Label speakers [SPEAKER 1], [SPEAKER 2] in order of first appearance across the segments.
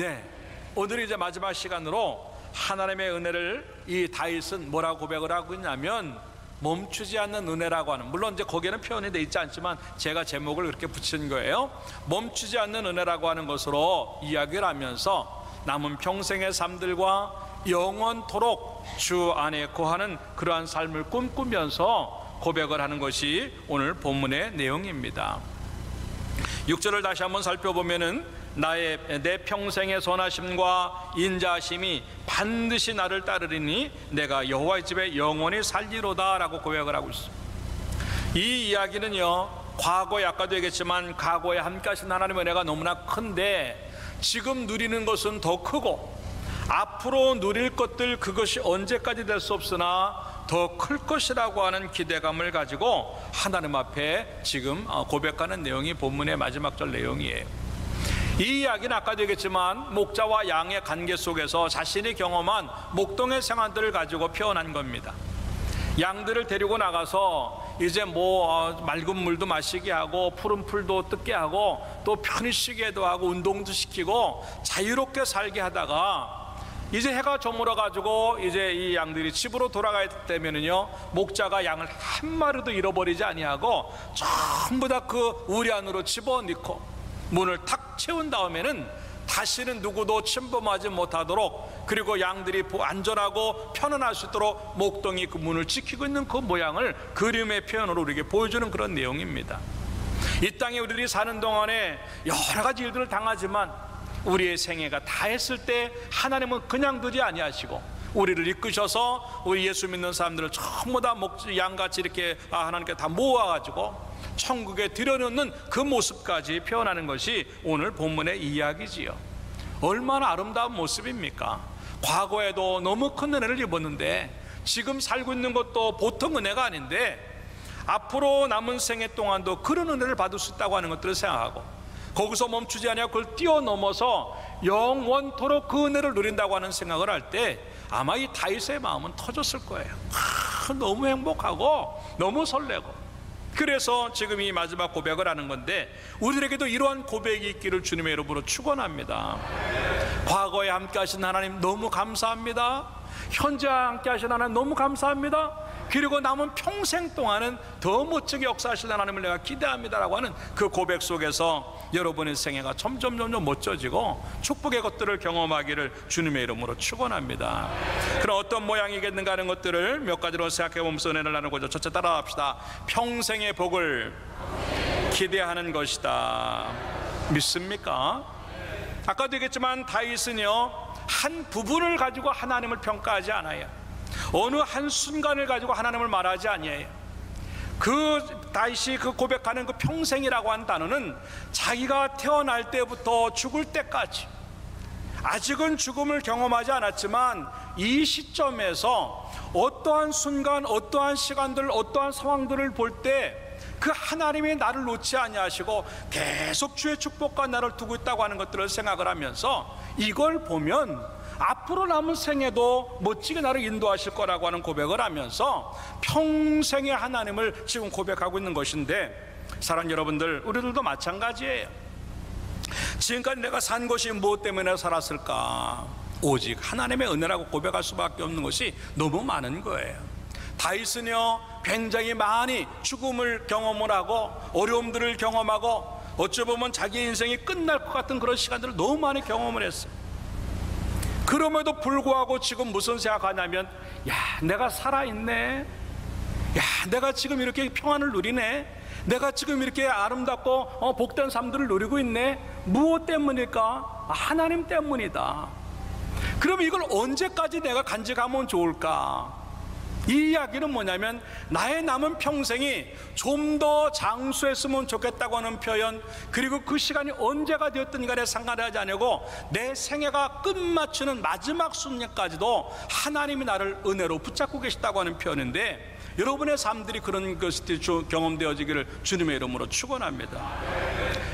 [SPEAKER 1] 네, 오늘 이제 마지막 시간으로 하나님의 은혜를 이 다윗은 뭐라고 고백을 하고 있냐면 멈추지 않는 은혜라고 하는, 물론 이제 거기에는 표현이 되어 있지 않지만 제가 제목을 그렇게 붙인 거예요. 멈추지 않는 은혜라고 하는 것으로 이야기를 하면서 남은 평생의 삶들과 영원토록 주 안에 거하는 그러한 삶을 꿈꾸면서 고백을 하는 것이 오늘 본문의 내용입니다. 6절을 다시 한번 살펴보면은 내 평생의 선하심과 인자하심이 반드시 나를 따르리니 내가 여호와의 집에 영원히 살리로다 라고 고백을 하고 있습니다. 이 이야기는요, 과거에 아까도 얘기했지만 과거에 함께 하신 하나님의 은혜가 너무나 큰데 지금 누리는 것은 더 크고 앞으로 누릴 것들 그것이 언제까지 될 수 없으나 더 클 것이라고 하는 기대감을 가지고 하나님 앞에 지금 고백하는 내용이 본문의 마지막 절 내용이에요. 이 이야기는 아까도 얘기했지만 목자와 양의 관계 속에서 자신이 경험한 목동의 생활들을 가지고 표현한 겁니다. 양들을 데리고 나가서 이제 맑은 물도 마시게 하고 푸른 풀도 뜯게 하고 또 편히 쉬게도 하고 운동도 시키고 자유롭게 살게 하다가 이제 해가 저물어 가지고 이제 이 양들이 집으로 돌아가야 되면은요, 목자가 양을 한 마리도 잃어버리지 아니하고 전부 다 그 우리 안으로 집어넣고 문을 탁 채운 다음에는 다시는 누구도 침범하지 못하도록, 그리고 양들이 안전하고 편안할 수 있도록 목동이 그 문을 지키고 있는 그 모양을 그림의 표현으로 우리에게 보여주는 그런 내용입니다. 이 땅에 우리들이 사는 동안에 여러 가지 일들을 당하지만 우리의 생애가 다 했을 때 하나님은 그냥 두지 아니하시고 우리를 이끄셔서 우리 예수 믿는 사람들을 전부 다 양같이 이렇게 하나님께 다 모아가지고 천국에 들여놓는 그 모습까지 표현하는 것이 오늘 본문의 이야기지요. 얼마나 아름다운 모습입니까? 과거에도 너무 큰 은혜를 입었는데 지금 살고 있는 것도 보통 은혜가 아닌데 앞으로 남은 생애 동안도 그런 은혜를 받을 수 있다고 하는 것들을 생각하고 거기서 멈추지 아니하고 그걸 뛰어넘어서 영원토록 그 은혜를 누린다고 하는 생각을 할 때 아마 이 다윗의 마음은 터졌을 거예요. 너무 행복하고 너무 설레고. 그래서 지금 이 마지막 고백을 하는 건데 우리에게도 이러한 고백이 있기를 주님의 이름으로 축원합니다. 과거에 함께 하신 하나님 너무 감사합니다. 현재 함께 하신 하나님 너무 감사합니다. 그리고 남은 평생 동안은 더 멋지게 역사하실 하나님을 내가 기대합니다라고 하는 그 고백 속에서 여러분의 생애가 점점 멋져지고 축복의 것들을 경험하기를 주님의 이름으로 축원합니다. 그럼 어떤 모양이겠는가 하는 것들을 몇 가지로 생각해 보면서 은혜를 나누고자 첫째 따라합시다. 평생의 복을 기대하는 것이다. 믿습니까? 아까도 얘기했지만 다윗은요, 한 부분을 가지고 하나님을 평가하지 않아요. 어느 한 순간을 가지고 하나님을 말하지 아니에요. 그 다윗이 그 고백하는 그 평생이라고 하는 단어는 자기가 태어날 때부터 죽을 때까지, 아직은 죽음을 경험하지 않았지만 이 시점에서 어떠한 순간, 어떠한 시간들, 어떠한 상황들을 볼 때 그 하나님이 나를 놓지 아니하시고 계속 주의 축복과 나를 두고 있다고 하는 것들을 생각을 하면서 이걸 보면 앞으로 남은 생에도 멋지게 나를 인도하실 거라고 하는 고백을 하면서 평생의 하나님을 지금 고백하고 있는 것인데, 사랑하는 여러분들, 우리들도 마찬가지예요. 지금까지 내가 산 것이 무엇 때문에 살았을까? 오직 하나님의 은혜라고 고백할 수밖에 없는 것이 너무 많은 거예요. 다윗은요, 굉장히 많이 죽음을 경험을 하고 어려움들을 경험하고 어찌 보면 자기 인생이 끝날 것 같은 그런 시간들을 너무 많이 경험을 했어요. 그럼에도 불구하고 지금 무슨 생각하냐면, 야, 내가 살아있네, 야, 내가 지금 이렇게 평안을 누리네, 내가 지금 이렇게 아름답고 복된 삶들을 누리고 있네. 무엇 때문일까? 하나님 때문이다. 그럼 이걸 언제까지 내가 간직하면 좋을까? 이 이야기는 뭐냐면 나의 남은 평생이 좀 더 장수했으면 좋겠다고 하는 표현, 그리고 그 시간이 언제가 되었든 간에 상관하지 않고 내 생애가 끝마치는 마지막 순간까지도 하나님이 나를 은혜로 붙잡고 계시다고 하는 표현인데, 여러분의 삶들이 그런 것이 경험되어지기를 주님의 이름으로 축원합니다.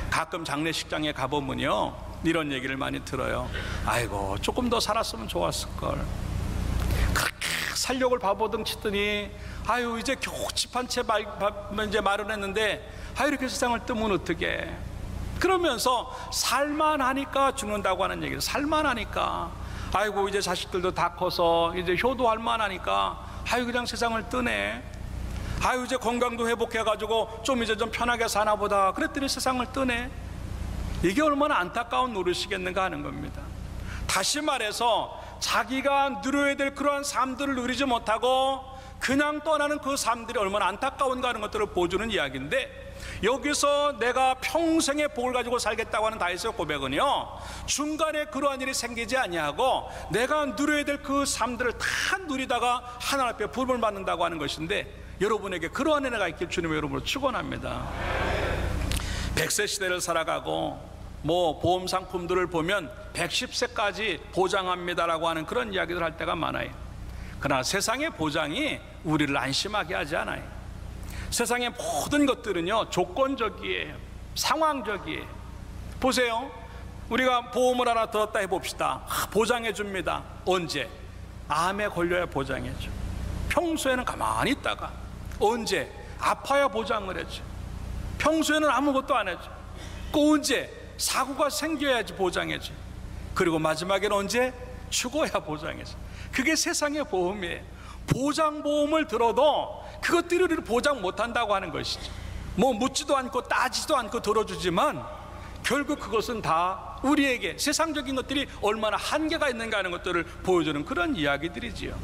[SPEAKER 1] 가끔 장례식장에 가보면요, 이런 얘기를 많이 들어요. 아이고, 조금 더 살았으면 좋았을걸. 살력을 바보등 치더니 아유, 이제 겨우 집 한 채 이제 마련했는데 이렇게 세상을 뜨면 어떡해. 그러면서 살만하니까 죽는다고 하는 얘기예요. 살만하니까, 아이고 이제 자식들도 다 커서 이제 효도할 만하니까 아이고 그냥 세상을 뜨네. 아이고 이제 건강도 회복해가지고 좀 이제 좀 편하게 사나 보다 그랬더니 세상을 뜨네. 이게 얼마나 안타까운 노릇이겠는가 하는 겁니다. 다시 말해서 자기가 누려야 될 그러한 삶들을 누리지 못하고 그냥 떠나는 그 삶들이 얼마나 안타까운가 하는 것들을 보여주는 이야기인데, 여기서 내가 평생의 복을 가지고 살겠다고 하는 다윗의 고백은요, 중간에 그러한 일이 생기지 아니하고 내가 누려야 될 그 삶들을 다 누리다가 하나님 앞에 부름을 받는다고 하는 것인데, 여러분에게 그러한 은혜가 있길 주님의 이름으로 축원합니다. 100세 시대를 살아가고 뭐 보험 상품들을 보면 110세까지 보장합니다라고 하는 그런 이야기를 할 때가 많아요. 그러나 세상의 보장이 우리를 안심하게 하지 않아요. 세상의 모든 것들은요 조건적이에요. 상황적이에요. 보세요, 우리가 보험을 하나 들었다 해봅시다. 보장해 줍니다. 언제? 암에 걸려야 보장해 줘. 평소에는 가만히 있다가 언제? 아파야 보장을 해줘. 평소에는 아무것도 안 해줘. 그 언제? 사고가 생겨야지 보장해줘. 그리고 마지막에는 언제? 죽어야 보장해줘. 그게 세상의 보험이에요. 보장보험을 들어도 그것들이 우리를 보장 못한다고 하는 것이죠. 뭐 묻지도 않고 따지도 않고 들어주지만 결국 그것은 다 우리에게 세상적인 것들이 얼마나 한계가 있는가 하는 것들을 보여주는 그런 이야기들이지요.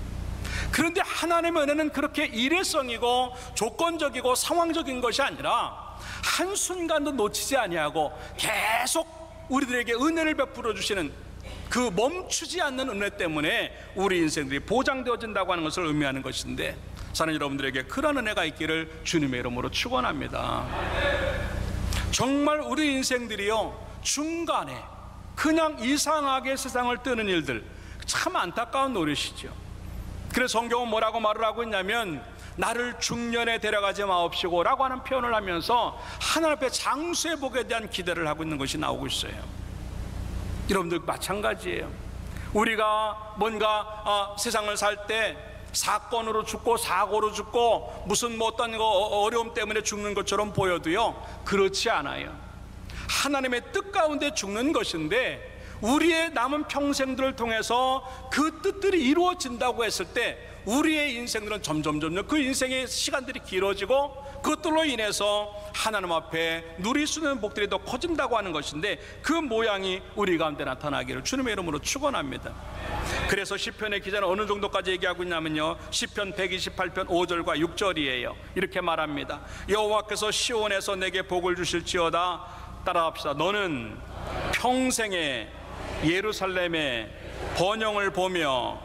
[SPEAKER 1] 그런데 하나님의 은혜는 그렇게 일회성이고 조건적이고 상황적인 것이 아니라 한순간도 놓치지 아니하고 계속 우리들에게 은혜를 베풀어 주시는 그 멈추지 않는 은혜 때문에 우리 인생들이 보장되어진다고 하는 것을 의미하는 것인데, 사는 여러분들에게 그런 은혜가 있기를 주님의 이름으로 축원합니다. 정말 우리 인생들이요 중간에 그냥 이상하게 세상을 뜨는 일들 참 안타까운 노릇이죠. 그래서 성경은 뭐라고 말을 하고 있냐면, 나를 중년에 데려가지 마옵시고 라고 하는 표현을 하면서 하나님 앞에 장수의 복에 대한 기대를 하고 있는 것이 나오고 있어요. 여러분들 마찬가지예요. 우리가 뭔가 세상을 살 때 사건으로 죽고 사고로 죽고 무슨 뭐 어떤 어려움 때문에 죽는 것처럼 보여도요 그렇지 않아요. 하나님의 뜻 가운데 죽는 것인데, 우리의 남은 평생들을 통해서 그 뜻들이 이루어진다고 했을 때 우리의 인생들은 점점 그 인생의 시간들이 길어지고 그것들로 인해서 하나님 앞에 누릴 수 있는 복들이 더 커진다고 하는 것인데, 그 모양이 우리 가운데 나타나기를 주님의 이름으로 축원합니다. 그래서 시편의 기자는 어느 정도까지 얘기하고 있냐면요, 시편 128편 5절과 6절이에요. 이렇게 말합니다. 여호와께서 시온에서 내게 복을 주실지어다. 따라합시다. 너는 평생에 예루살렘의 번영을 보며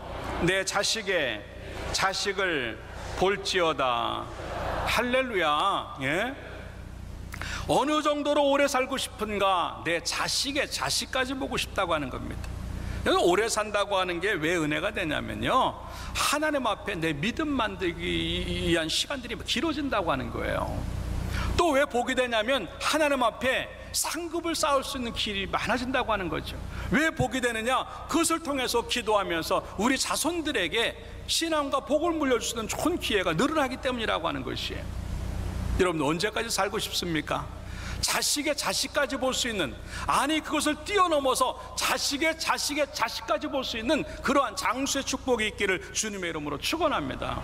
[SPEAKER 1] 내 자식의 자식을 볼지어다. 할렐루야. 예? 어느 정도로 오래 살고 싶은가? 내 자식의 자식까지 보고 싶다고 하는 겁니다. 오래 산다고 하는 게 왜 은혜가 되냐면요, 하나님 앞에 내 믿음 만들기 위한 시간들이 길어진다고 하는 거예요. 또 왜 복이 되냐면 하나님 앞에 상급을 쌓을 수 있는 길이 많아진다고 하는 거죠. 왜 복이 되느냐? 그것을 통해서 기도하면서 우리 자손들에게 신앙과 복을 물려줄 수 있는 좋은 기회가 늘어나기 때문이라고 하는 것이에요. 여러분 언제까지 살고 싶습니까? 자식의 자식까지 볼 수 있는, 아니 그것을 뛰어넘어서 자식의 자식의 자식까지 볼 수 있는 그러한 장수의 축복이 있기를 주님의 이름으로 축원합니다.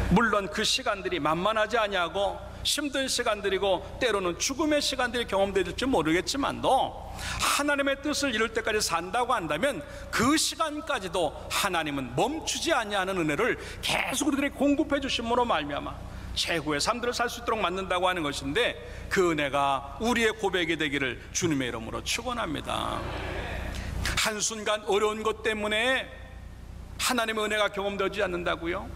[SPEAKER 1] 물론 그 시간들이 만만하지 아니하고 힘든 시간들이고 때로는 죽음의 시간들이 경험될지 모르겠지만도 하나님의 뜻을 이룰 때까지 산다고 한다면 그 시간까지도 하나님은 멈추지 아니하는 은혜를 계속 우리들에게 공급해 주심으로 말미암아 최고의 삶들을 살 수 있도록 만든다고 하는 것인데, 그 은혜가 우리의 고백이 되기를 주님의 이름으로 축원합니다. 한순간 어려운 것 때문에 하나님의 은혜가 경험되지 않는다고요?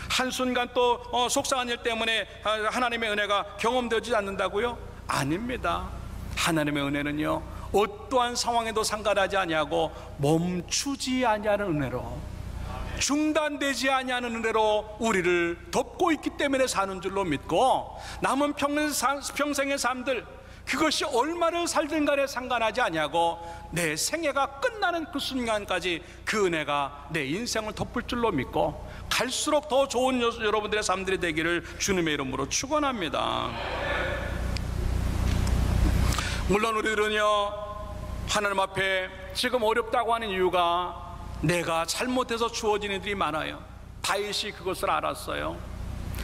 [SPEAKER 1] 한순간 또 속상한 일 때문에 하나님의 은혜가 경험되지 않는다고요? 아닙니다. 하나님의 은혜는요 어떠한 상황에도 상관하지 아니하고 멈추지 아니하는 은혜로, 중단되지 아니하는 은혜로 우리를 덮고 있기 때문에 사는 줄로 믿고, 남은 평생의 삶들 그것이 얼마를 살든 간에 상관하지 아니하고 내 생애가 끝나는 그 순간까지 그 은혜가 내 인생을 덮을 줄로 믿고 갈수록 더 좋은 여러분들의 삶들이 되기를 주님의 이름으로 축원합니다. 물론 우리들은요, 하나님 앞에 지금 어렵다고 하는 이유가 내가 잘못해서 주어진 일들이 많아요. 다윗이 그것을 알았어요.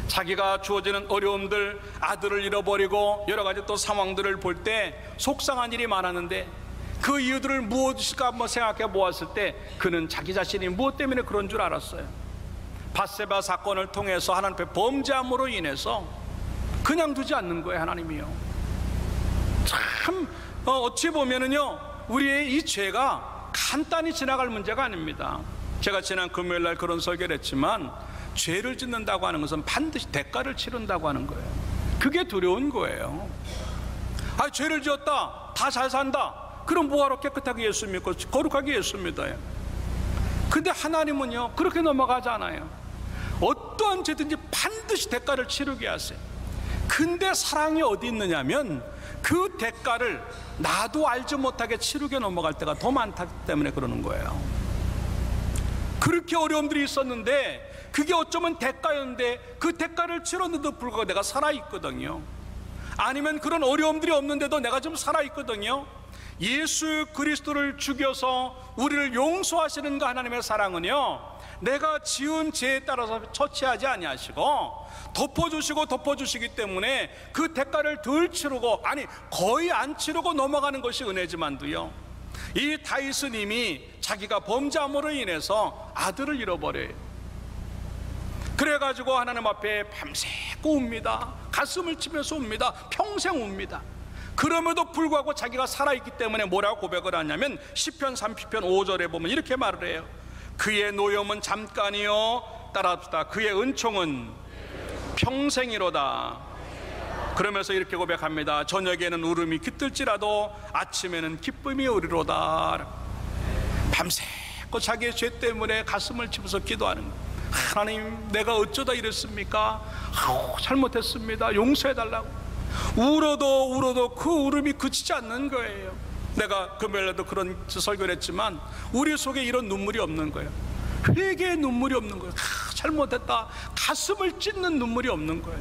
[SPEAKER 1] 자기가 주어지는 어려움들, 아들을 잃어버리고 여러 가지 또 상황들을 볼 때 속상한 일이 많았는데 그 이유들을 무엇일까 한번 생각해 보았을 때 그는 자기 자신이 무엇 때문에 그런 줄 알았어요. 밧세바 사건을 통해서 하나님 앞에 범죄함으로 인해서 그냥 두지 않는 거예요, 하나님이요. 참 어찌 보면은요, 우리의 이 죄가 간단히 지나갈 문제가 아닙니다. 제가 지난 금요일 날 그런 설교를 했지만 죄를 짓는다고 하는 것은 반드시 대가를 치른다고 하는 거예요. 그게 두려운 거예요. 아, 죄를 지었다, 다 잘 산다, 그럼 뭐하러 깨끗하게 예수 믿고 거룩하게 예수 믿어요? 근데 하나님은요, 그렇게 넘어가지 않아요. 어떠한 죄든지 반드시 대가를 치르게 하세요. 근데 사랑이 어디 있느냐면 그 대가를 나도 알지 못하게 치르게 넘어갈 때가 더 많기 때문에 그러는 거예요. 그렇게 어려움들이 있었는데 그게 어쩌면 대가였는데 그 대가를 치렀는데도 불구하고 내가 살아있거든요. 아니면 그런 어려움들이 없는데도 내가 좀 살아있거든요. 예수 그리스도를 죽여서 우리를 용서하시는 그 하나님의 사랑은요, 내가 지은 죄에 따라서 처치하지 아니하시고 덮어주시기 때문에 그 대가를 덜 치르고, 아니 거의 안 치르고 넘어가는 것이 은혜지만도요, 이 다윗은 이미 자기가 범죄함으로 인해서 아들을 잃어버려요. 그래가지고 하나님 앞에 밤새고 웁니다. 가슴을 치면서 웁니다. 평생 웁니다. 그럼에도 불구하고 자기가 살아있기 때문에 뭐라고 고백을 하냐면 시편 30편 5절에 보면 이렇게 말을 해요. 그의 노염은 잠깐이요, 따라합시다, 그의 은총은 평생이로다. 그러면서 이렇게 고백합니다. 저녁에는 울음이 깃들지라도 아침에는 기쁨이 오리로다. 밤새고 자기의 죄 때문에 가슴을 치면서 기도하는 거예요. 하나님, 내가 어쩌다 이랬습니까? 잘못했습니다, 용서해달라고. 울어도 그 울음이 그치지 않는 거예요. 내가 금요일에도 그런 설교를 했지만 우리 속에 이런 눈물이 없는 거예요. 회개의 눈물이 없는 거예요. 잘못했다, 가슴을 찢는 눈물이 없는 거예요.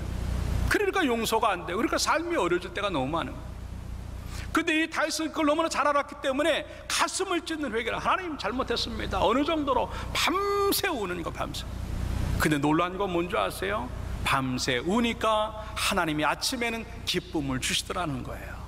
[SPEAKER 1] 그러니까 용서가 안 돼요. 그러니까 삶이 어려질 때가 너무 많은 거예요. 근데 이 다윗은 그걸 너무나 잘 알았기 때문에 가슴을 찢는 회개를, 하나님 잘못했습니다, 어느 정도로 밤새 우는 거, 밤새. 근데 놀라운 건 뭔지 아세요? 밤새 우니까 하나님이 아침에는 기쁨을 주시더라는 거예요.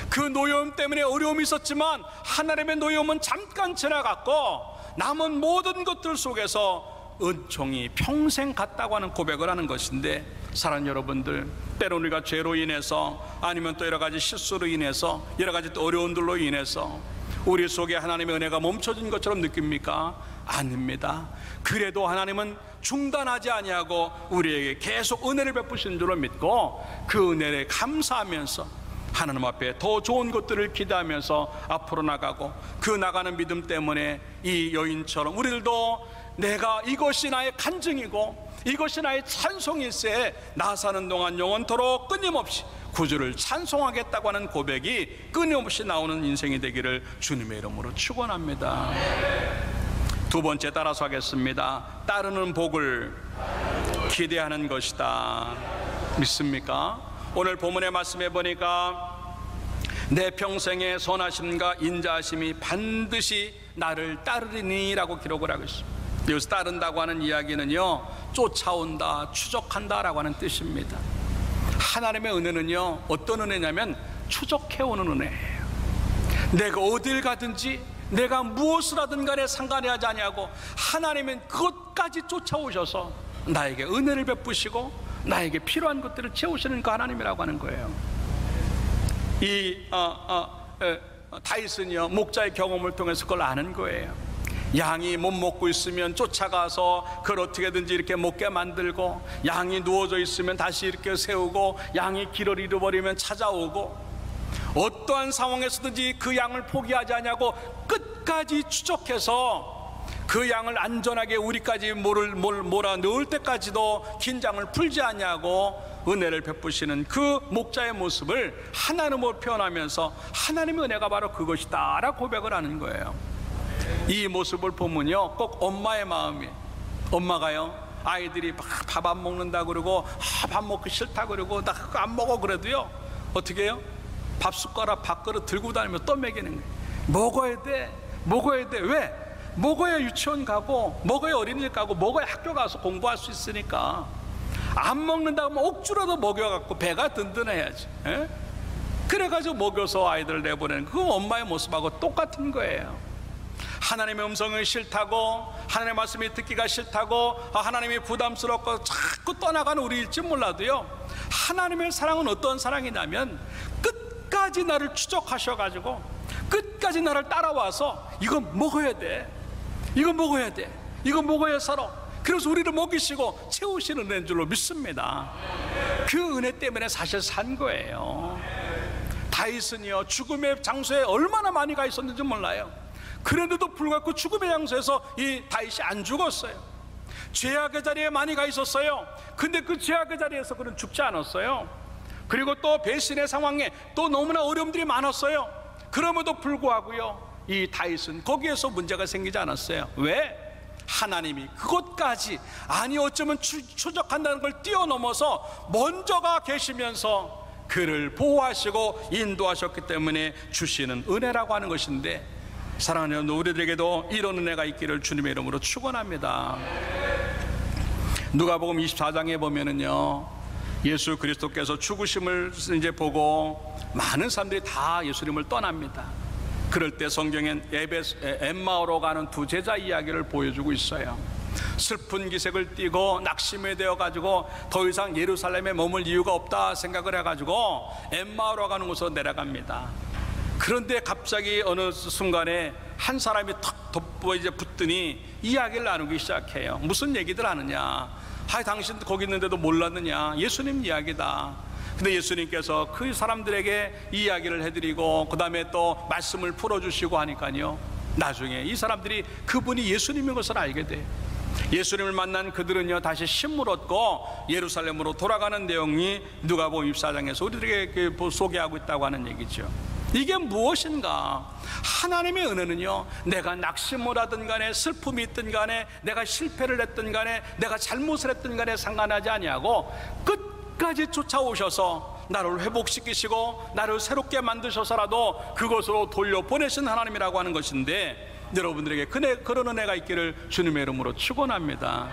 [SPEAKER 1] 그 노여움 때문에 어려움이 있었지만 하나님의 노여움은 잠깐 지나갔고 남은 모든 것들 속에서 은총이 평생 같다고 하는 고백을 하는 것인데, 사랑하는 여러분들, 때로는 우리가 죄로 인해서 아니면 또 여러 가지 실수로 인해서 여러 가지 또 어려움들로 인해서 우리 속에 하나님의 은혜가 멈춰진 것처럼 느낍니까? 아닙니다. 그래도 하나님은 중단하지 아니하고 우리에게 계속 은혜를 베푸시는 줄로 믿고 그 은혜를 감사하면서 하나님 앞에 더 좋은 것들을 기대하면서 앞으로 나가고, 그 나가는 믿음 때문에 이 여인처럼 우리들도 내가 이것이 나의 간증이고 이것이 나의 찬송일세, 나 사는 동안 영원토록 끊임없이 구주를 찬송하겠다고 하는 고백이 끊임없이 나오는 인생이 되기를 주님의 이름으로 축원합니다. 두 번째, 따라서 하겠습니다. 따르는 복을 기대하는 것이다. 믿습니까? 오늘 본문의 말씀해 보니까 내 평생의 선하심과 인자하심이 반드시 나를 따르리니 라고 기록을 하고 있습니다. 여기서 따른다고 하는 이야기는요, 쫓아온다, 추적한다 라고 하는 뜻입니다. 하나님의 은혜는요, 어떤 은혜냐면 추적해오는 은혜예요. 내가 어딜 가든지 내가 무엇을 하든 간에 상관이 하지 아니하고 하나님은 그것까지 쫓아오셔서 나에게 은혜를 베푸시고 나에게 필요한 것들을 채우시는 그 하나님이라고 하는 거예요. 이 다윗은요, 목자의 경험을 통해서 그걸 아는 거예요. 양이 못 먹고 있으면 쫓아가서 그걸 어떻게든지 이렇게 먹게 만들고, 양이 누워져 있으면 다시 이렇게 세우고, 양이 길을 잃어버리면 찾아오고, 어떠한 상황에서든지 그 양을 포기하지 않냐고 끝까지 추적해서 그 양을 안전하게 우리까지 몰아 넣을 때까지도 긴장을 풀지 않냐고 은혜를 베푸시는 그 목자의 모습을 하나님으로 표현하면서 하나님의 은혜가 바로 그것이다 라고 고백을 하는 거예요. 이 모습을 보면요, 꼭 엄마의 마음이, 엄마가요, 아이들이 밥 안 먹는다 그러고 밥 먹기 싫다 그러고 나 그거 안 먹어 그래도요, 어떻게 해요? 밥숟가락 밥그릇 들고 다니면서 또 먹이는 거예요. 먹어야 돼, 먹어야 돼. 왜? 먹어야 유치원 가고, 먹어야 어린이집 가고, 먹어야 학교 가서 공부할 수 있으니까. 안 먹는다 하면 억지로도 먹여갖고 배가 든든해야지. 에? 그래가지고 먹여서 아이들을 내보내는, 그거 엄마의 모습하고 똑같은 거예요. 하나님의 음성이 싫다고, 하나님의 말씀이 듣기가 싫다고, 하나님이 부담스럽고 자꾸 떠나가는 우리일지 몰라도요, 하나님의 사랑은 어떤 사랑이냐면 끝까지 나를 추적하셔가지고 끝까지 나를 따라와서 이거 먹어야 돼, 이거 먹어야 돼, 이거 먹어야 살아. 그래서 우리를 먹이시고 채우시는 은혜인 줄로 믿습니다. 그 은혜 때문에 사실 산 거예요. 다윗은요, 죽음의 장소에 얼마나 많이 가 있었는지 몰라요. 그런데도 불구하고 죽음의 장소에서 이 다윗이 안 죽었어요. 죄악의 자리에 많이 가 있었어요. 근데 그 죄악의 자리에서 그는 죽지 않았어요. 그리고 또 배신의 상황에 또 너무나 어려움들이 많았어요. 그럼에도 불구하고요, 이 다윗은 거기에서 문제가 생기지 않았어요. 왜? 하나님이 그것까지, 아니 어쩌면 추적한다는 걸 뛰어넘어서 먼저가 계시면서 그를 보호하시고 인도하셨기 때문에 주시는 은혜라고 하는 것인데, 사랑하는 여러분, 우리들에게도 이런 은혜가 있기를 주님의 이름으로 축원합니다. 누가복음 24장에 보면은요, 예수 그리스도께서 죽으심을 이제 보고 많은 사람들이 다 예수님을 떠납니다. 그럴 때 성경엔 엠마오로 가는 두 제자 이야기를 보여주고 있어요. 슬픈 기색을 띠고 낙심이 되어가지고 더 이상 예루살렘에 머물 이유가 없다 생각을 해가지고 엠마오로 가는 곳으로 내려갑니다. 그런데 갑자기 어느 순간에 한 사람이 턱 돋보 이제 붙더니 이야기를 나누기 시작해요. 무슨 얘기들 하느냐? 당신 거기 있는데도 몰랐느냐? 예수님 이야기다. 근데 예수님께서 그 사람들에게 이야기를 해드리고 그 다음에 또 말씀을 풀어주시고 하니까요, 나중에 이 사람들이 그분이 예수님인 것을 알게 돼요. 예수님을 만난 그들은요, 다시 힘을 얻고 예루살렘으로 돌아가는 내용이 누가복음 24장에서 우리들에게 소개하고 있다고 하는 얘기죠. 이게 무엇인가? 하나님의 은혜는요, 내가 낙심을 하든 간에 슬픔이 있든 간에 내가 실패를 했든 간에 내가 잘못을 했든 간에 상관하지 아니하고 끝까지 쫓아오셔서 나를 회복시키시고 나를 새롭게 만드셔서라도 그것으로 돌려보내신 하나님이라고 하는 것인데, 여러분들에게 그런 은혜가 있기를 주님의 이름으로 축원합니다.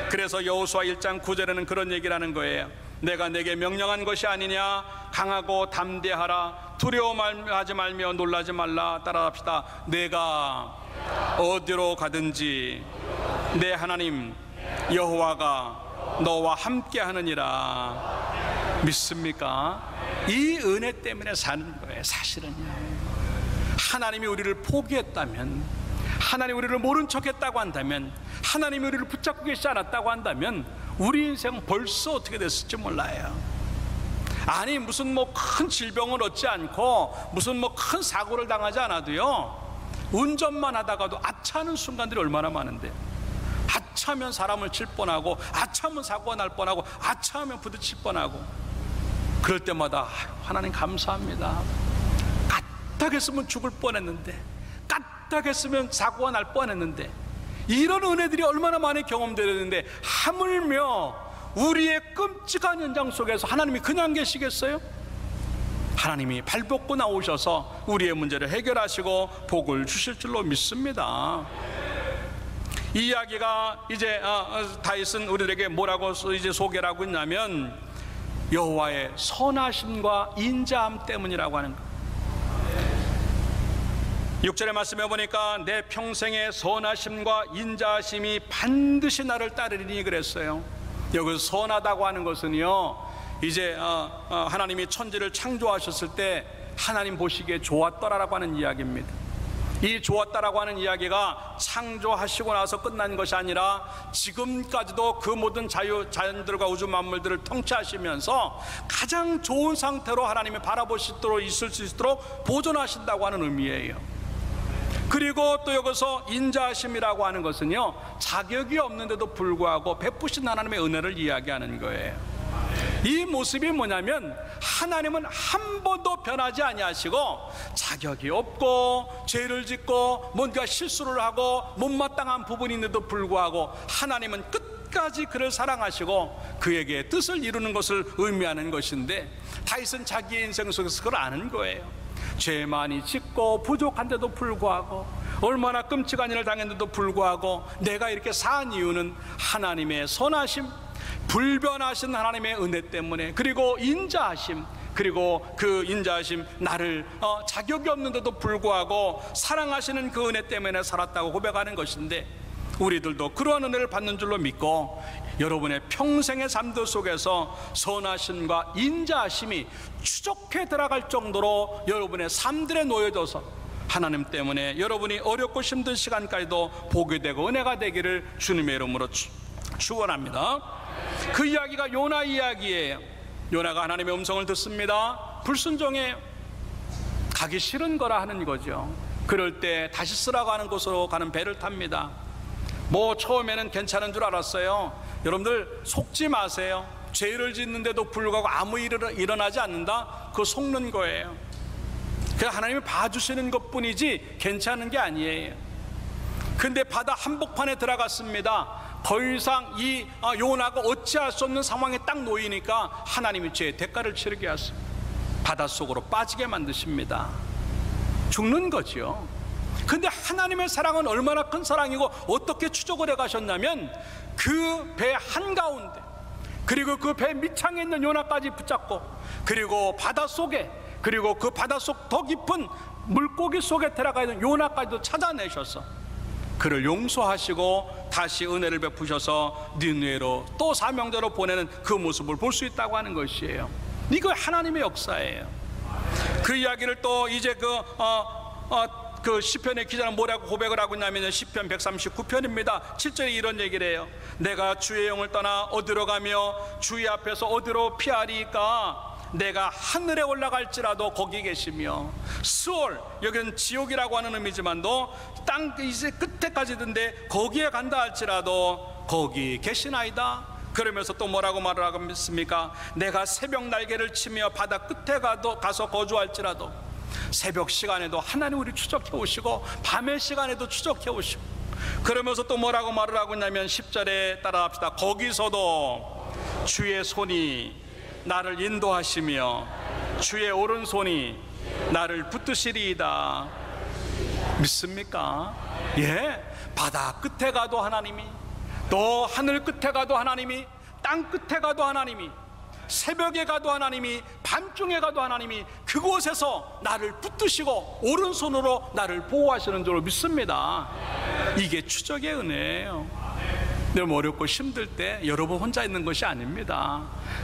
[SPEAKER 1] 그래서 여호수아 1장 9절에는 그런 얘기를 하는 거예요. 내가 내게 명령한 것이 아니냐? 강하고 담대하라. 두려워하지 말며 놀라지 말라. 따라합시다. 내가 어디로 가든지 내 하나님 여호와가 너와 함께 하느니라. 믿습니까? 이 은혜 때문에 사는 거예요. 사실은요, 하나님이 우리를 포기했다면, 하나님이 우리를 모른 척했다고 한다면, 하나님이 우리를 붙잡고 계시지 않았다고 한다면 우리 인생은 벌써 어떻게 됐을지 몰라요. 아니 무슨 큰 질병을 얻지 않고 무슨 큰 사고를 당하지 않아도요, 운전만 하다가도 아차하는 순간들이 얼마나 많은데, 아차하면 사람을 칠 뻔하고, 아차하면 사고가 날 뻔하고, 아차하면 부딪힐 뻔하고, 그럴 때마다 하나님 감사합니다. 까딱했으면 죽을 뻔했는데, 까딱했으면 사고가 날 뻔했는데, 이런 은혜들이 얼마나 많이 경험되는데, 하물며 우리의 끔찍한 현장 속에서 하나님이 그냥 계시겠어요? 하나님이 발벗고 나오셔서 우리의 문제를 해결하시고 복을 주실 줄로 믿습니다. 이 이야기가 이제 다윗은 우리에게 뭐라고 이제 소개를 하고 있냐면, 여호와의 선하심과 인자함 때문이라고 하는 것. 6절의 말씀해 보니까 내 평생의 선하심과 인자하심이 반드시 나를 따르리니 그랬어요. 여기서 선하다고 하는 것은요, 이제 하나님이 천지를 창조하셨을 때 하나님 보시기에 좋았더라라고 하는 이야기입니다. 이 좋았다라고 하는 이야기가 창조하시고 나서 끝난 것이 아니라 지금까지도 그 모든 자연들과 우주 만물들을 통치하시면서 가장 좋은 상태로 하나님이 바라보시도록 있을 수 있도록 보존하신다고 하는 의미예요. 그리고 또 여기서 인자하심이라고 하는 것은요, 자격이 없는데도 불구하고 베푸신 하나님의 은혜를 이야기하는 거예요. 이 모습이 뭐냐면, 하나님은 한 번도 변하지 아니하시고 자격이 없고 죄를 짓고 뭔가 실수를 하고 못마땅한 부분이 있는데도 불구하고 하나님은 끝까지 끝까지 그를 사랑하시고 그에게 뜻을 이루는 것을 의미하는 것인데, 다윗은 자기의 인생 속에서 그걸 아는 거예요. 죄 많이 짓고 부족한데도 불구하고, 얼마나 끔찍한 일을 당했는데도 불구하고 내가 이렇게 산 이유는 하나님의 선하심, 불변하신 하나님의 은혜 때문에, 그리고 인자하심, 그리고 그 인자하심, 나를 자격이 없는데도 불구하고 사랑하시는 그 은혜 때문에 살았다고 고백하는 것인데, 우리들도 그러한 은혜를 받는 줄로 믿고 여러분의 평생의 삶들 속에서 선하심과 인자하심이 추적해 들어갈 정도로 여러분의 삶들에 놓여져서 하나님 때문에 여러분이 어렵고 힘든 시간까지도 보게 되고 은혜가 되기를 주님의 이름으로 축원합니다. 그 이야기가 요나 이야기예요. 요나가 하나님의 음성을 듣습니다. 불순종해요. 가기 싫은 거라 하는 거죠. 그럴 때 다시 쓰라고 하는 곳으로 가는 배를 탑니다. 뭐 처음에는 괜찮은 줄 알았어요. 여러분들 속지 마세요. 죄를 짓는데도 불구하고 아무 일이 일어나지 않는다? 그거 속는 거예요. 그냥 하나님이 봐주시는 것뿐이지 괜찮은 게 아니에요. 근데 바다 한복판에 들어갔습니다. 더 이상 이 요나가 어찌할 수 없는 상황에 딱 놓이니까 하나님이 죄의 대가를 치르게 하십니다. 바닷속으로 빠지게 만드십니다. 죽는 거죠. 근데 하나님의 사랑은 얼마나 큰 사랑이고 어떻게 추적을 해 가셨냐면, 그 배 한가운데, 그리고 그 배 밑창에 있는 요나까지 붙잡고, 그리고 바닷속에, 그리고 그 바닷속 더 깊은 물고기 속에 들어가 있는 요나까지도 찾아내셔서 그를 용서하시고 다시 은혜를 베푸셔서 니느웨로 또 사명자로 보내는 그 모습을 볼 수 있다고 하는 것이에요. 이거 하나님의 역사예요. 그 이야기를 또 이제 그 시편의 기자는 뭐라고 고백을 하고 있냐면, 시편 139편입니다 7절에 이런 얘기를 해요. 내가 주의 영을 떠나 어디로 가며 주의 앞에서 어디로 피하리까? 내가 하늘에 올라갈지라도 거기 계시며. 스올, 여기는 지옥이라고 하는 의미지만도 땅 이제 끝에까지 든데 거기에 간다 할지라도 거기 계시나이다. 그러면서 또 뭐라고 말을 하고 있습니까? 내가 새벽 날개를 치며 바다 끝에 가서 거주할지라도, 새벽 시간에도 하나님 우리 추적해 오시고 밤의 시간에도 추적해 오시고, 그러면서 또 뭐라고 말을 하고 있냐면 10절에 따라합시다. 거기서도 주의 손이 나를 인도하시며 주의 오른손이 나를 붙드시리이다. 믿습니까? 예, 바다 끝에 가도 하나님이, 또 하늘 끝에 가도 하나님이, 땅 끝에 가도 하나님이, 새벽에 가도 하나님이, 밤중에 가도 하나님이 그곳에서 나를 붙드시고 오른손으로 나를 보호하시는 줄로 믿습니다. 이게 추적의 은혜예요. 너무 어렵고 힘들 때 여러분 혼자 있는 것이 아닙니다.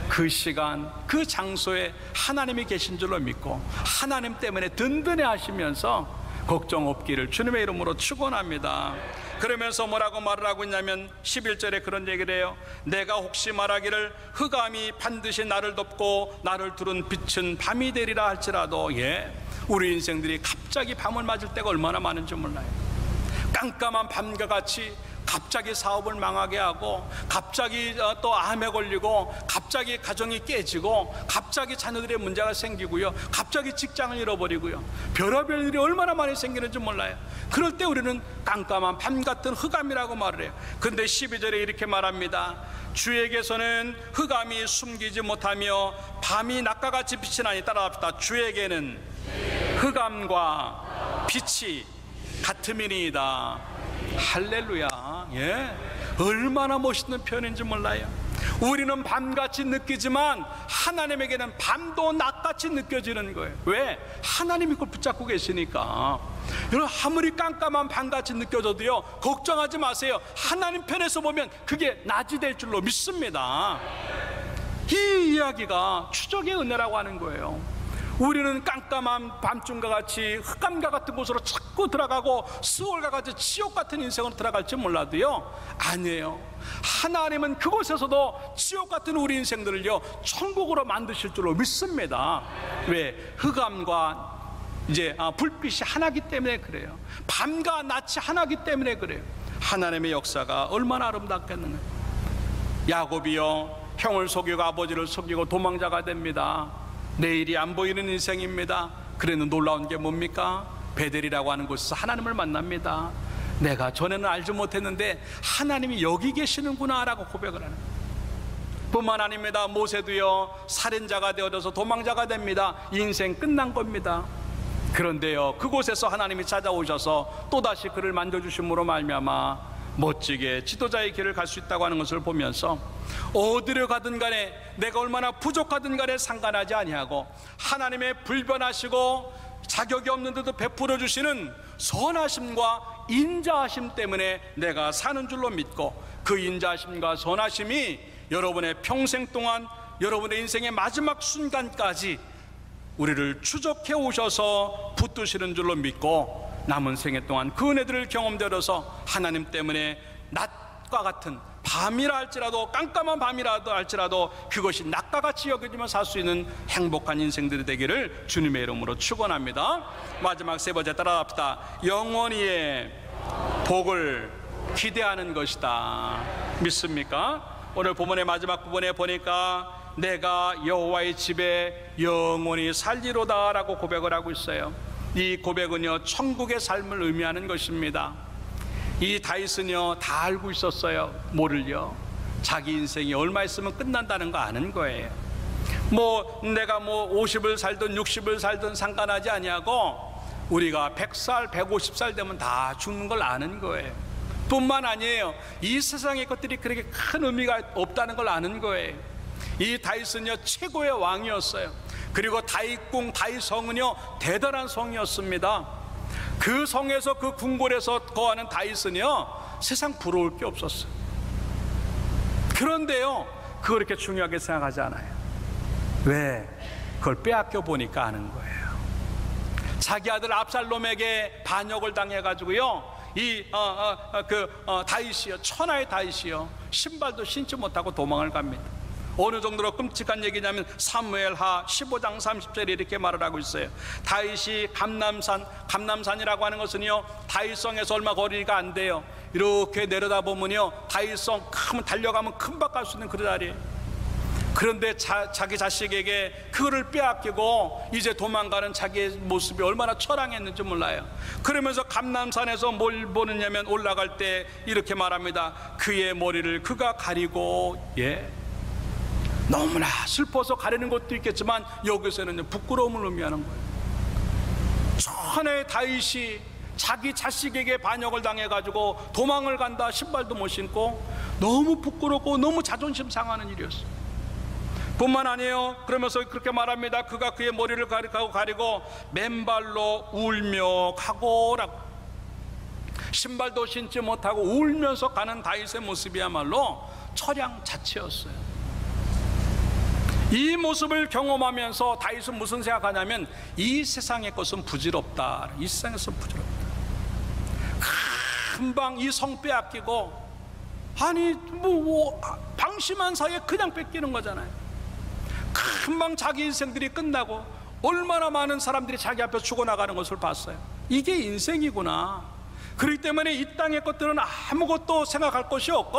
[SPEAKER 1] 그 시간 그 장소에 하나님이 계신 줄로 믿고 하나님 때문에 든든해 하시면서 걱정 없기를 주님의 이름으로 축원합니다. 그러면서 뭐라고 말을 하고 있냐면 11절에 그런 얘기를 해요. 내가 혹시 말하기를 흑암이 반드시 나를 덮고 나를 두른 빛은 밤이 되리라 할지라도, 예, 우리 인생들이 갑자기 밤을 맞을 때가 얼마나 많은지 몰라요. 깜깜한 밤과 같이 갑자기 사업을 망하게 하고, 갑자기 또 암에 걸리고, 갑자기 가정이 깨지고, 갑자기 자녀들의 문제가 생기고요, 갑자기 직장을 잃어버리고요, 별의별 일이 얼마나 많이 생기는지 몰라요. 그럴 때 우리는 깜깜한 밤 같은 흑암이라고 말을 해요. 근데 12절에 이렇게 말합니다. 주에게서는 흑암이 숨기지 못하며 밤이 낮과 같이 빛이 나니, 따라합시다. 주에게는 흑암과 빛이 같음이니이다. 할렐루야. 예, 얼마나 멋있는 표현인지 몰라요. 우리는 밤같이 느끼지만 하나님에게는 밤도 낮같이 느껴지는 거예요. 왜? 하나님이 그걸 붙잡고 계시니까. 여러분, 아무리 깜깜한 밤같이 느껴져도요, 걱정하지 마세요. 하나님 편에서 보면 그게 낮이 될 줄로 믿습니다. 이 이야기가 추적의 은혜라고 하는 거예요. 우리는 깜깜한 밤중과 같이 흑암과 같은 곳으로 자꾸 들어가고 스올과 같이 지옥 같은 인생으로 들어갈지 몰라도요, 아니에요. 하나님은 그곳에서도 지옥 같은 우리 인생들을요 천국으로 만드실 줄로 믿습니다. 왜? 흑암과 이제 불빛이 하나기 때문에 그래요. 밤과 낮이 하나기 때문에 그래요. 하나님의 역사가 얼마나 아름답겠는가. 야곱이요, 형을 속이고 아버지를 속이고 도망자가 됩니다. 내일이 안 보이는 인생입니다. 그래도 놀라운 게 뭡니까? 베델이라고 하는 곳에서 하나님을 만납니다. 내가 전에는 알지 못했는데 하나님이 여기 계시는구나 라고 고백을 하는 거예요. 뿐만 아닙니다. 모세도요, 살인자가 되어져서 도망자가 됩니다. 인생 끝난 겁니다. 그런데요, 그곳에서 하나님이 찾아오셔서 또다시 그를 만져주심으로 말미암아 멋지게 지도자의 길을 갈 수 있다고 하는 것을 보면서 어디를 가든 간에 내가 얼마나 부족하든 간에 상관하지 아니하고 하나님의 불변하시고 자격이 없는데도 베풀어 주시는 선하심과 인자하심 때문에 내가 사는 줄로 믿고, 그 인자하심과 선하심이 여러분의 평생 동안, 여러분의 인생의 마지막 순간까지 우리를 추적해 오셔서 붙드시는 줄로 믿고, 남은 생애 동안 그 은혜들을 경험되어서 하나님 때문에 낮과 같은 밤이라 할지라도, 깜깜한 밤이라도 할지라도 그것이 낮과 같이 여겨지며 살 수 있는 행복한 인생들이 되기를 주님의 이름으로 축원합니다. 마지막 세 번째 따라합시다. 영원히의 복을 기대하는 것이다. 믿습니까? 오늘 본문의 마지막 부분에 보니까 내가 여호와의 집에 영원히 살리로다 라고 고백을 하고 있어요. 이 고백은요, 천국의 삶을 의미하는 것입니다. 이 다윗은요, 다 알고 있었어요. 뭐를요? 자기 인생이 얼마 있으면 끝난다는 거 아는 거예요. 내가 50을 살든 60을 살든 상관하지 아니하고 우리가 100살 150살 되면 다 죽는 걸 아는 거예요. 뿐만 아니에요, 이 세상의 것들이 그렇게 큰 의미가 없다는 걸 아는 거예요. 이 다윗은요, 최고의 왕이었어요. 그리고 다윗궁, 다윗성은요, 대단한 성이었습니다. 그 성에서, 그 궁궐에서 거하는 다윗은요, 세상 부러울 게 없었어요. 그런데요, 그걸 그렇게 중요하게 생각하지 않아요. 왜? 그걸 빼앗겨 보니까 아는 거예요. 자기 아들 압살롬에게 반역을 당해가지고요, 다윗이요, 천하의 다윗이요, 신발도 신지 못하고 도망을 갑니다. 어느 정도로 끔찍한 얘기냐면 사무엘하 15장 30절에 이렇게 말을 하고 있어요. 다윗이 감람산이라고 하는 것은요, 다윗성에서 얼마 거리가 안 돼요. 이렇게 내려다보면요, 다윗성 달려가면 금방 갈 수 있는 그 자리에, 그런데 자기 자식에게 그거를 빼앗기고 이제 도망가는 자기의 모습이 얼마나 처량했는지 몰라요. 그러면서 감람산에서 뭘 보느냐면 올라갈 때 이렇게 말합니다. 그의 머리를 그가 가리고, 너무나 슬퍼서 가리는 것도 있겠지만 여기서는 부끄러움을 의미하는 거예요. 천하의 다윗이 자기 자식에게 반역을 당해가지고 도망을 간다, 신발도 못 신고, 너무 부끄럽고 너무 자존심 상하는 일이었어요. 뿐만 아니에요. 그러면서 그렇게 말합니다. 그가 그의 머리를 가리고 맨발로 울며 가고라고, 신발도 신지 못하고 울면서 가는 다윗의 모습이야말로 처량 자체였어요. 이 모습을 경험하면서 다윗은 무슨 생각하냐면, 이 세상의 것은 부질없다. 이 세상에서 부질없다. 금방 이 성 빼앗기고, 방심한 사이에 그냥 뺏기는 거잖아요. 금방 자기 인생들이 끝나고 얼마나 많은 사람들이 자기 앞에 죽어나가는 것을 봤어요. 이게 인생이구나. 그렇기 때문에 이 땅의 것들은 아무것도 생각할 것이 없고,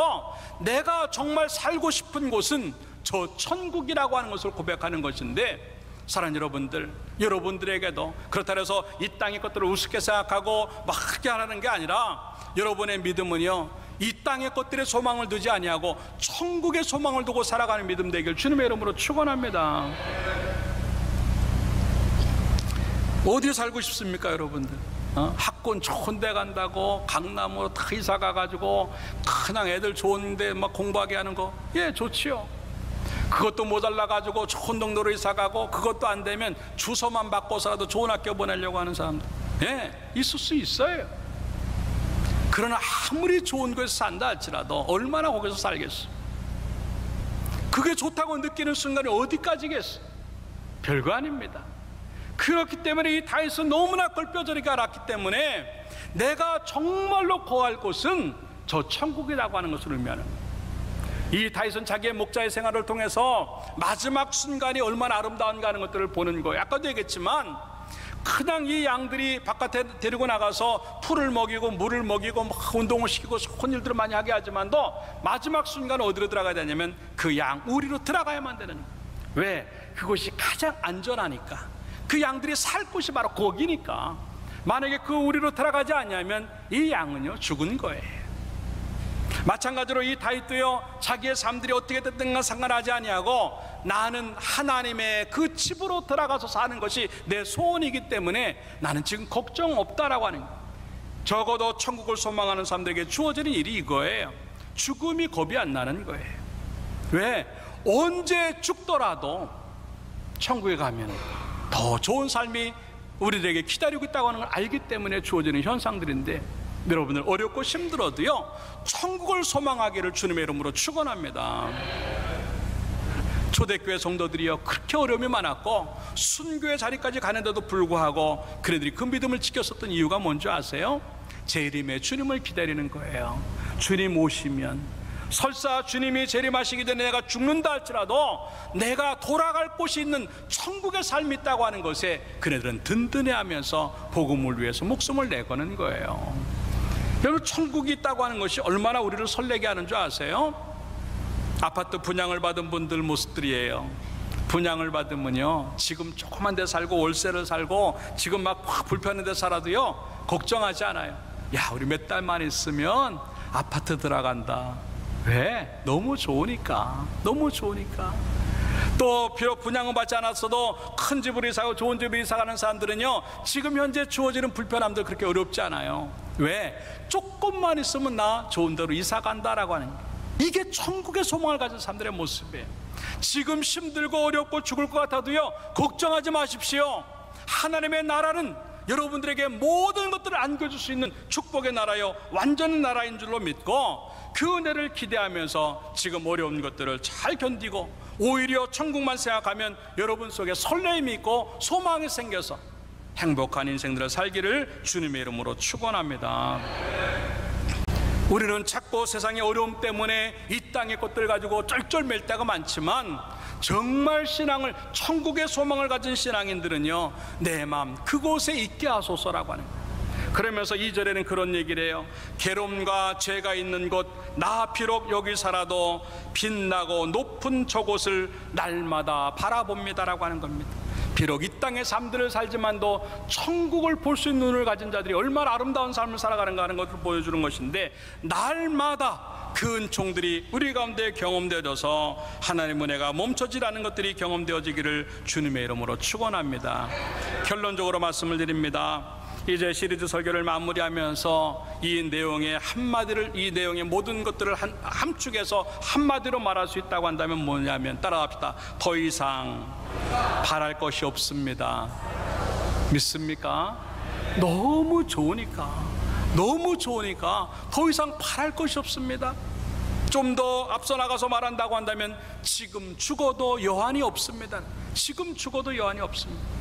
[SPEAKER 1] 내가 정말 살고 싶은 곳은 저 천국이라고 하는 것을 고백하는 것인데, 사랑하는 여러분들, 여러분들에게도 그렇다 해서 이 땅의 것들을 우습게 생각하고 막 크게 하라는 게 아니라, 여러분의 믿음은요, 이 땅의 것들의 소망을 두지 아니하고 천국의 소망을 두고 살아가는 믿음 되길 주님의 이름으로 축원합니다. 어디에 살고 싶습니까, 여러분들? 학군 좋은 데 간다고 강남으로 다 이사 가가지고 그냥 애들 좋은데 막 공부하게 하는 거, 좋지요. 그것도 모자라 가지고 좋은 동네로 이사 가고, 그것도 안 되면 주소만 바꿔서라도 좋은 학교 보내려고 하는 사람들, 있을 수 있어요. 그러나 아무리 좋은 곳에서 산다 할지라도 얼마나 거기서 살겠어? 그게 좋다고 느끼는 순간이 어디까지겠어? 별거 아닙니다. 그렇기 때문에 이 다윗은 너무나 걸뼈저리게 알았기 때문에 내가 정말로 거할 곳은 저 천국이라고 하는 것을 의미하는 거예요. 이 다윗은 자기의 목자의 생활을 통해서 마지막 순간이 얼마나 아름다운가 하는 것들을 보는 거예요. 아까도 얘기했지만 그냥 이 양들이 바깥에 데리고 나가서 풀을 먹이고 물을 먹이고 막 운동을 시키고 좋은 일들을 많이 하게 하지만도 마지막 순간 어디로 들어가야 되냐면 그 양 우리로 들어가야만 되는 거예요. 왜? 그것이 가장 안전하니까. 그 양들이 살 곳이 바로 거기니까. 만약에 그 우리로 들어가지 않냐면 이 양은요 죽은 거예요. 마찬가지로 이 다윗도요 자기의 삶들이 어떻게 됐든가 상관하지 아니하고 나는 하나님의 그 집으로 들어가서 사는 것이 내 소원이기 때문에 나는 지금 걱정 없다라고 하는 거예요. 적어도 천국을 소망하는 사람들에게 주어지는 일이 이거예요. 죽음이 겁이 안 나는 거예요. 왜? 언제 죽더라도 천국에 가면 더 좋은 삶이 우리들에게 기다리고 있다고 하는 걸 알기 때문에 주어지는 현상들인데, 여러분들 어렵고 힘들어도요 천국을 소망하기를 주님의 이름으로 축원합니다. 초대교회 성도들이요 그렇게 어려움이 많았고 순교의 자리까지 가는데도 불구하고 그네들이 그 믿음을 지켰었던 이유가 뭔지 아세요? 재림의 주님을 기다리는 거예요. 주님 오시면, 설사 주님이 재림하시기 전에 내가 죽는다 할지라도 내가 돌아갈 곳이 있는 천국의 삶이 있다고 하는 것에 그네들은 든든해하면서 복음을 위해서 목숨을 내거는 거예요. 여러분, 천국이 있다고 하는 것이 얼마나 우리를 설레게 하는 줄 아세요? 아파트 분양을 받은 분들 모습들이에요. 분양을 받으면요 지금 조그만 데 살고 월세를 살고 지금 막 불편한 데 살아도요 걱정하지 않아요. 야, 우리 몇 달만 있으면 아파트 들어간다. 왜? 너무 좋으니까. 너무 좋으니까. 또 비록 분양은 받지 않았어도 큰 집으로 이사하고 좋은 집으로 이사가는 사람들은요 지금 현재 주어지는 불편함들 그렇게 어렵지 않아요. 왜? 조금만 있으면 나 좋은 데로 이사간다라고 하는 거예요. 이게 천국의 소망을 가진 사람들의 모습이에요. 지금 힘들고 어렵고 죽을 것 같아도요 걱정하지 마십시오. 하나님의 나라는 여러분들에게 모든 것들을 안겨줄 수 있는 축복의 나라요 완전한 나라인 줄로 믿고 그 은혜를 기대하면서 지금 어려운 것들을 잘 견디고 오히려 천국만 생각하면 여러분 속에 설레임이 있고 소망이 생겨서 행복한 인생들을 살기를 주님의 이름으로 축원합니다. 우리는 자꾸 세상의 어려움 때문에 이 땅의 것들 가지고 쩔쩔맬 때가 많지만 정말 신앙을, 천국의 소망을 가진 신앙인들은요 내 마음 그곳에 있게 하소서라고 하는 거예요. 그러면서 2절에는 그런 얘기를 해요. 괴로움과 죄가 있는 곳 나 비록 여기 살아도 빛나고 높은 저곳을 날마다 바라봅니다라고 하는 겁니다. 비록 이 땅의 삶들을 살지만도 천국을 볼 수 있는 눈을 가진 자들이 얼마나 아름다운 삶을 살아가는가 하는 것을 보여주는 것인데, 날마다 그 은총들이 우리 가운데 경험되어져서 하나님의 은혜가 멈춰지지 않는 것들이 경험되어지기를 주님의 이름으로 축원합니다. 결론적으로 말씀을 드립니다. 이제 시리즈 설교를 마무리하면서 이 내용의 한마디를, 이 내용의 모든 것들을 함축해서 한마디로 말할 수 있다고 한다면 뭐냐면, 따라합시다. 더 이상 바랄 것이 없습니다. 믿습니까? 너무 좋으니까, 너무 좋으니까 더 이상 바랄 것이 없습니다. 좀 더 앞서 나가서 말한다고 한다면 지금 죽어도 여한이 없습니다. 지금 죽어도 여한이 없습니다.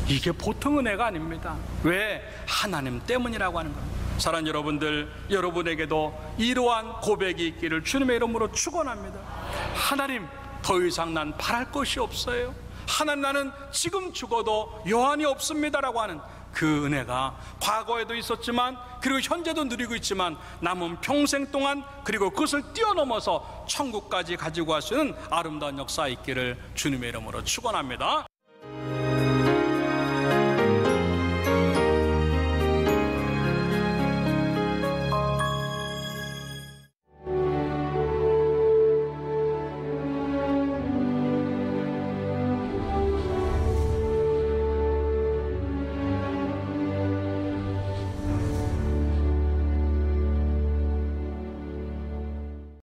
[SPEAKER 1] 이게 보통 은혜가 아닙니다. 왜? 하나님 때문이라고 하는 겁니다. 사랑하는 여러분들, 여러분에게도 이러한 고백이 있기를 주님의 이름으로 축원합니다. 하나님, 더 이상 난 바랄 것이 없어요. 하나님, 나는 지금 죽어도 여한이 없습니다라고 하는 그 은혜가 과거에도 있었지만, 그리고 현재도 누리고 있지만, 남은 평생 동안, 그리고 그것을 뛰어넘어서 천국까지 가지고 갈 수 있는 아름다운 역사 있기를 주님의 이름으로 축원합니다.